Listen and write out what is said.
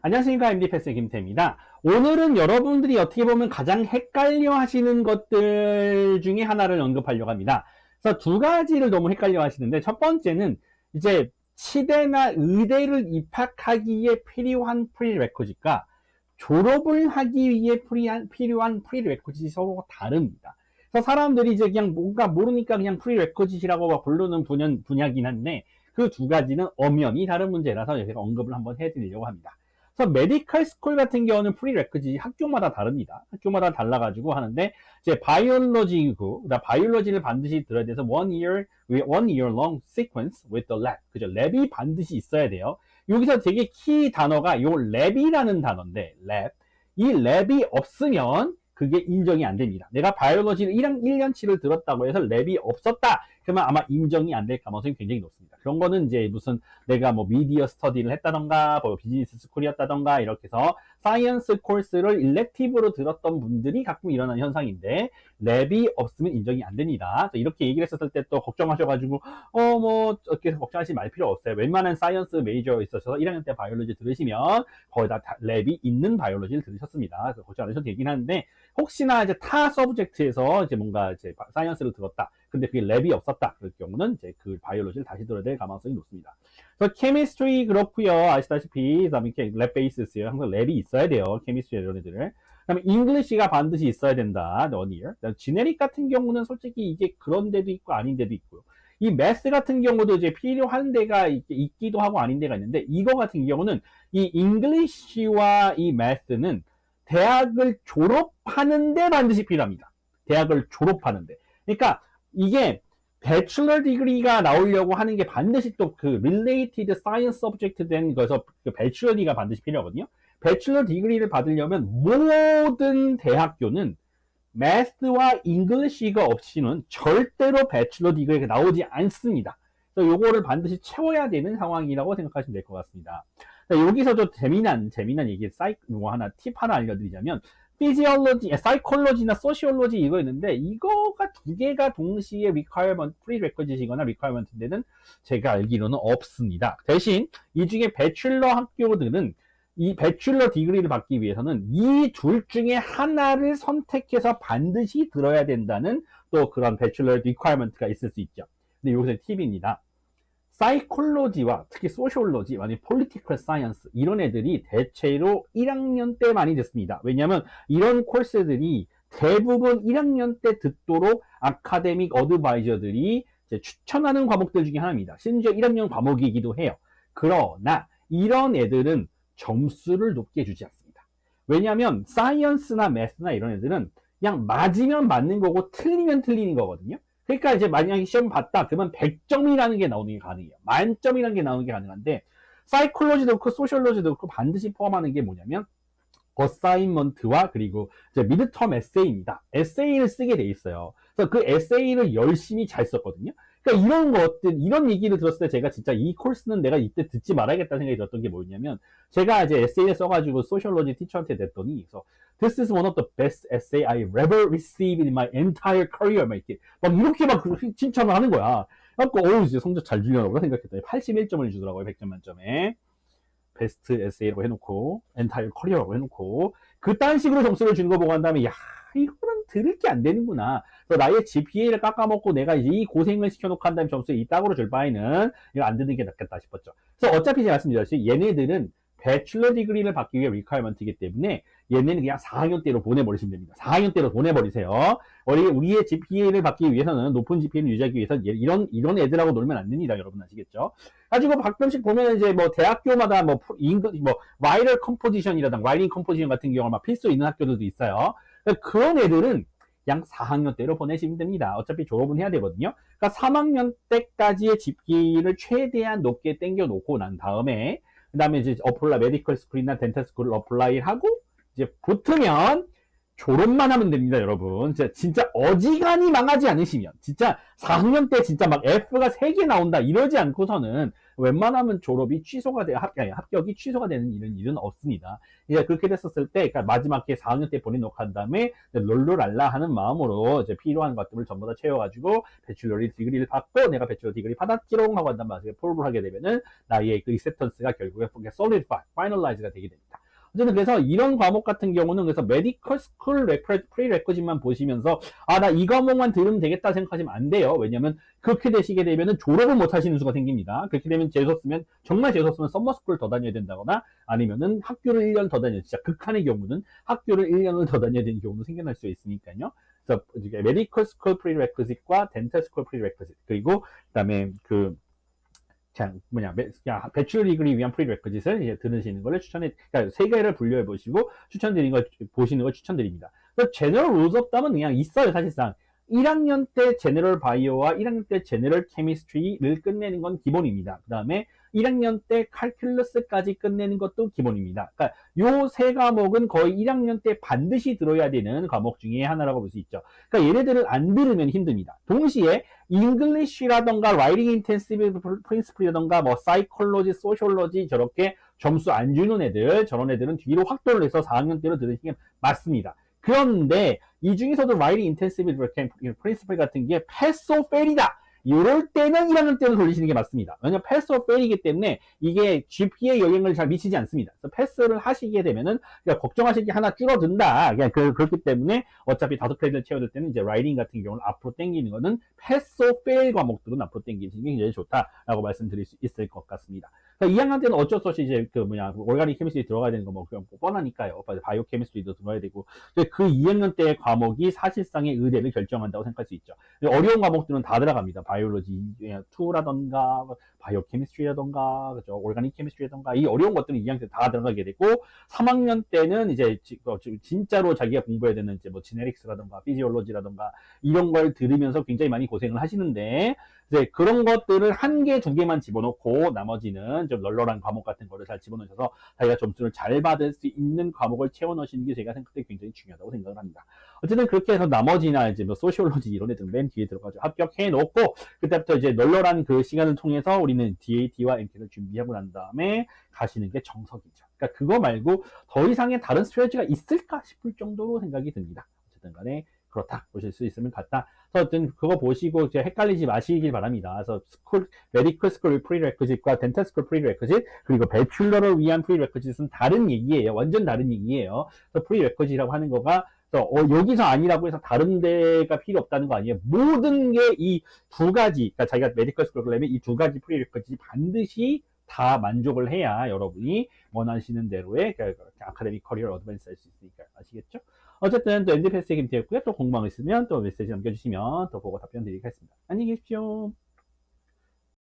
안녕하십니까. MD 패스의 김태입니다. 오늘은 여러분들이 어떻게 보면 가장 헷갈려 하시는 것들 중에 하나를 언급하려고 합니다. 그래서 두 가지를 너무 헷갈려 하시는데, 첫 번째는 이제 치대나 의대를 입학하기에 필요한 프리레퀴짓과 졸업을 하기 위해 필요한 프리레퀴짓이 서로 다릅니다. 그래서 사람들이 이제 그냥 뭔가 모르니까 그냥 프리레퀴짓이라고 부르는 분야긴 한데, 그 두 가지는 엄연히 다른 문제라서 제가 언급을 한번 해드리려고 합니다. 그래서 메디컬 스쿨 같은 경우는 프리레퀴짓이 학교마다 다릅니다. 학교마다 달라가지고 하는데, 이제 바이올로지고, 바이올로지를 반드시 들어야 돼서 one year long sequence with the lab. 그죠? 랩이 반드시 있어야 돼요. 여기서 되게 키 단어가 요 랩이라는 단어인데, 랩. 이 랩이 없으면 그게 인정이 안 됩니다. 내가 바이올로지를 1년치를 들었다고 해서 랩이 없었다. 그러면 아마 인정이 안 될 가능성이 굉장히 높습니다. 그런 거는 이제 무슨 내가 뭐 미디어 스터디를 했다던가, 뭐 비즈니스 스쿨이었다던가, 이렇게 해서 사이언스 코र्스를 일렉티브로 들었던 분들이 가끔 일어나는 현상인데, 랩이 없으면 인정이 안 됩니다. 이렇게 얘기를 했었을 때 또 걱정하셔가지고, 이렇게 걱정하지 말 필요 없어요. 웬만한 사이언스 메이저에 있어서 1학년 때 바이올로지 들으시면 거의 다 랩이 있는 바이올로지를 들으셨습니다. 그래서 걱정 안 하셔도 되긴 하는데, 혹시나 이제 타 서브젝트에서 이제 뭔가 이제 사이언스를 들었다. 근데 그게 랩이 없었다. 그럴 경우는 이제 그 바이올로지를 다시 들어야 될 가능성이 높습니다. 그래서 케미스트리 그렇고요. 아시다시피 그다음에 랩 베이스스요. 항상 랩이 있어야 돼요. 케미스트리 이런 애들을. 그다음에 잉글리시가 반드시 있어야 된다. one year. 지네릭 같은 경우는 솔직히 이게 그런 데도 있고 아닌 데도 있고요. 이 매스 같은 경우도 이제 필요한 데가 있기도 하고 아닌 데가 있는데, 이거 같은 경우는 이 잉글리시와 이 매스는 대학을 졸업하는데 반드시 필요합니다. 대학을 졸업하는데. 그러니까 이게 배출러 디그리가 나오려고 하는 게 반드시 또 그 related science subject 된 거에서 그 배출러 디그리가 반드시 필요하거든요. 배출러 디그리를 받으려면 모든 대학교는 매스와 잉글리시가 없이는 절대로 배출러 디그리가 나오지 않습니다. 그래서 요거를 반드시 채워야 되는 상황이라고 생각하시면 될 것 같습니다. 여기서 좀 재미난 얘기, 팁 하나 알려드리자면, 사이콜로지나 소시올로지 이거 있는데, 이거가 두 개가 동시에 프리레퀴짓이거나 requirement인데는 제가 알기로는 없습니다. 대신 이 중에 배출러 학교들은 이 배출러 디그리를 받기 위해서는 이 둘 중에 하나를 선택해서 반드시 들어야 된다는 또 그런 배출러 리퀘어먼트가 있을 수 있죠. 근데 여기서 팁입니다. 사이콜로지와 특히 소시올로지, 아니 폴리티컬 사이언스 이런 애들이 대체로 1학년 때 많이 듣습니다. 왜냐하면 이런 코र्스들이 대부분 1학년 때 듣도록 아카데믹 어드바이저들이 추천하는 과목들 중에 하나입니다. 심지어 1학년 과목이기도 해요. 그러나 이런 애들은 점수를 높게 주지 않습니다. 왜냐하면 사이언스나 매스나 이런 애들은 그냥 맞으면 맞는 거고 틀리면 틀리는 거거든요. 그러니까 이제 만약에 시험 봤다 그러면 100점이라는 게 나오는 게 가능해요. 만점이라는 게 나오는 게 가능한데, 사이콜로지도 그렇고 소시올로지도 그렇고 반드시 포함하는 게 뭐냐면 어사인먼트와 그리고 이제 미드텀 에세이입니다. 에세이를 쓰게 돼 있어요. 그래서 그 에세이를 열심히 잘 썼거든요. 그러니까 이런 것들, 이런 얘기를 들었을 때 제가 진짜 이 코र्스는 내가 이때 듣지 말아야겠다는 생각이 들었던 게 뭐였냐면, 제가 이제 에세이를 써가지고 소시올로지 티처한테 냈더니, 그래서 This is one of the best essay I ever received in my entire career. 막 이렇게 막 칭찬을 하는 거야. 그래서 이제 성적 잘 주려고 생각했더니 81점을 주더라고요. 100점 만점에. 베스트 에세이라고 해놓고 엔타이어 커리어라고 해놓고 그딴 식으로 점수를 주는 거 보고 한 다음에, 야, 이거는 들을 게 안 되는구나. 그래서 나의 GPA를 깎아먹고 내가 이제 이 고생을 시켜놓고 한 다음에 점수에 이 따구로 줄 바에는 이거 안 듣는 게 낫겠다 싶었죠. 그래서 어차피 제가 말씀드렸듯이 얘네들은 배출러 디그리를 받기 위해 리퀘어먼트이기 때문에 얘네는 그냥 4학년 때로 보내버리시면 됩니다. 4학년 때로 보내버리세요. 우리의 GPA를 받기 위해서는, 높은 GPA를 유지하기 위해서 이런 애들하고 놀면 안 됩니다. 여러분 아시겠죠? 가지고 가끔씩 보면 이제 뭐 대학교마다 와이럴 컴포지션이라든가 와이링 컴포지션 같은 경우는 막 필수 있는 학교들도 있어요. 그런 애들은 그냥 4학년 때로 보내시면 됩니다. 어차피 졸업은 해야 되거든요. 그러니까 3학년 때까지의 GPA를 최대한 높게 땡겨 놓고 난 다음에, 그 다음에 이제 메디컬 스쿨이나 덴탈 스쿨을 어플라이 하고, 이제 붙으면 졸업만 하면 됩니다, 여러분. 진짜 어지간히 망하지 않으시면, 진짜 4학년 때 진짜 막 F가 3개 나온다 이러지 않고서는 웬만하면 졸업이 취소가 합격이 취소가 되는 일은 없습니다. 이제 그렇게 됐었을 때, 그러니까 마지막에 4학년 때 보내놓고 한 다음에 롤롤랄라 하는 마음으로 이제 필요한 것들을 전부 다 채워가지고 배출러 디그리를 받고 내가 배출러 디그리 받았지롱 하고 한 다음에 나중에 폴을 하게 되면은 나의 그 액셉턴스가 결국에 solidify, finalize가 되게 됩니다. 어쨌든 그래서 이런 과목 같은 경우는 그래서 메디컬 스쿨 프리레퀴짓만 보시면서 아, 나 이 과목만 들으면 되겠다 생각하시면 안 돼요. 왜냐면 그렇게 되시게 되면은 졸업을 못 하시는 수가 생깁니다. 그렇게 되면 재수없으면 정말 재수없으면 썸머스쿨 더 다녀야 된다거나 아니면은 학교를 1년 더 다녀야 진짜 극한의 경우는 학교를 1년을 더 다녀야 되는 경우도 생겨날 수 있으니까요. 그래서 메디컬 스쿨 프리레퀴짓과 덴탈 스쿨 프리레퀴짓 그리고 그다음에 배출러 디그리 위한 프리레퀴짓을 이제 들으시는 걸 그러니까 세 개를 분류해 보시고 보시는 걸 추천드립니다. 그래서 제너럴 루즈 오브 덤은 그냥 있어요, 사실상. 1학년 때 제너럴 바이오와 1학년 때 제너럴 케미스트리를 끝내는 건 기본입니다. 그 다음에 1학년 때 칼큘러스까지 끝내는 것도 기본입니다. 그러니까 요 세 과목은 거의 1학년 때 반드시 들어야 되는 과목 중에 하나라고 볼 수 있죠. 그러니까 얘네들을 안 들으면 힘듭니다. 동시에 잉글리쉬라던가 라이팅 인텐시브 프린시플이라던가 뭐 사이콜로지, 소셜로지 저렇게 점수 안 주는 애들, 저런 애들은 뒤로 확도를 해서 4학년 때로 들으시는 게 맞습니다. 그런데 이 중에서도 라이팅 인텐시브 프린시플 같은 게 패스 오 페일이다. 이럴 때는 1학년 때로 돌리시는 게 맞습니다. 왜냐면 패스 오 페일이기 때문에 이게 GP에 영향을 잘 미치지 않습니다. 그래서 패스를 하시게 되면은 그러니까 걱정하실 게 하나 줄어든다. 그냥 그렇기 때문에 어차피 5크레딧을 채워줄 때는 이제 라이팅 같은 경우는 앞으로 당기는 거는 패스 오 페일 과목들은 앞으로 당기시는 게 굉장히 좋다라고 말씀드릴 수 있을 것 같습니다. 2학년 때는 어쩔 수 없이 이제 올가닉 케미스트리 들어가야 되는 거 뭐 그냥 뻔하니까요. 바이오 케미스트리도 들어야 되고. 그 2학년 때의 과목이 사실상의 의대를 결정한다고 생각할 수 있죠. 어려운 과목들은 다 들어갑니다. 바이올로지 2라던가 바이오 케미스트리라던가 그죠? 올가닉 케미스트리라던가 이 어려운 것들은 2학년 때 다 들어가게 되고 3학년 때는 이제 진짜로 자기가 공부해야 되는 이제 뭐 지네릭스라던가 피지올로지라던가 이런 걸 들으면서 굉장히 많이 고생을 하시는데 이제 그런 것들을 한 개, 두 개만 집어넣고 나머지는 좀 널널한 과목 같은 거를 잘 집어넣으셔서 자기가 점수를 잘 받을 수 있는 과목을 채워 넣으시는 게 제가 생각할 때 굉장히 중요하다고 생각을 합니다. 어쨌든 그렇게 해서 나머지나 이제 뭐 소시올로지 이런 애들은 맨 뒤에 들어가서 합격해 놓고 그때부터 이제 널널한 그 시간을 통해서 우리는 DAT와 MCA를 준비하고 난 다음에 가시는 게 정석이죠. 그러니까 그거 말고 더 이상의 다른 스트레지가 있을까 싶을 정도로 생각이 듭니다. 어쨌든 간에 그렇다 보실 수 있으면 같다. 어쨌든 그거 보시고 이제 헷갈리지 마시길 바랍니다. 그래서 메디컬 스쿨 프리레퀴짓과 덴탈 스쿨 프리레퀴짓 그리고 배출러를 위한 프리레퀴짓은 다른 얘기예요. 완전 다른 얘기예요. 그래서 프리레퀴짓이라고 하는 거가 여기서 아니라고 해서 다른 데가 필요 없다는 거 아니에요. 모든 게 이 두 가지, 그러니까 자기가 메디컬 스쿨 가려면 이 두 가지 프리레퀴짓이 반드시 다 만족을 해야 여러분이 원하시는 대로의 아카데믹 커리어 어드밴스 할 수 있으니까 아시겠죠? 어쨌든 또 엔드패스의 김태였고요. 또 궁금한 거 있으면 또 메시지 남겨주시면 또 보고 답변 드리겠습니다. 안녕히 계십시오.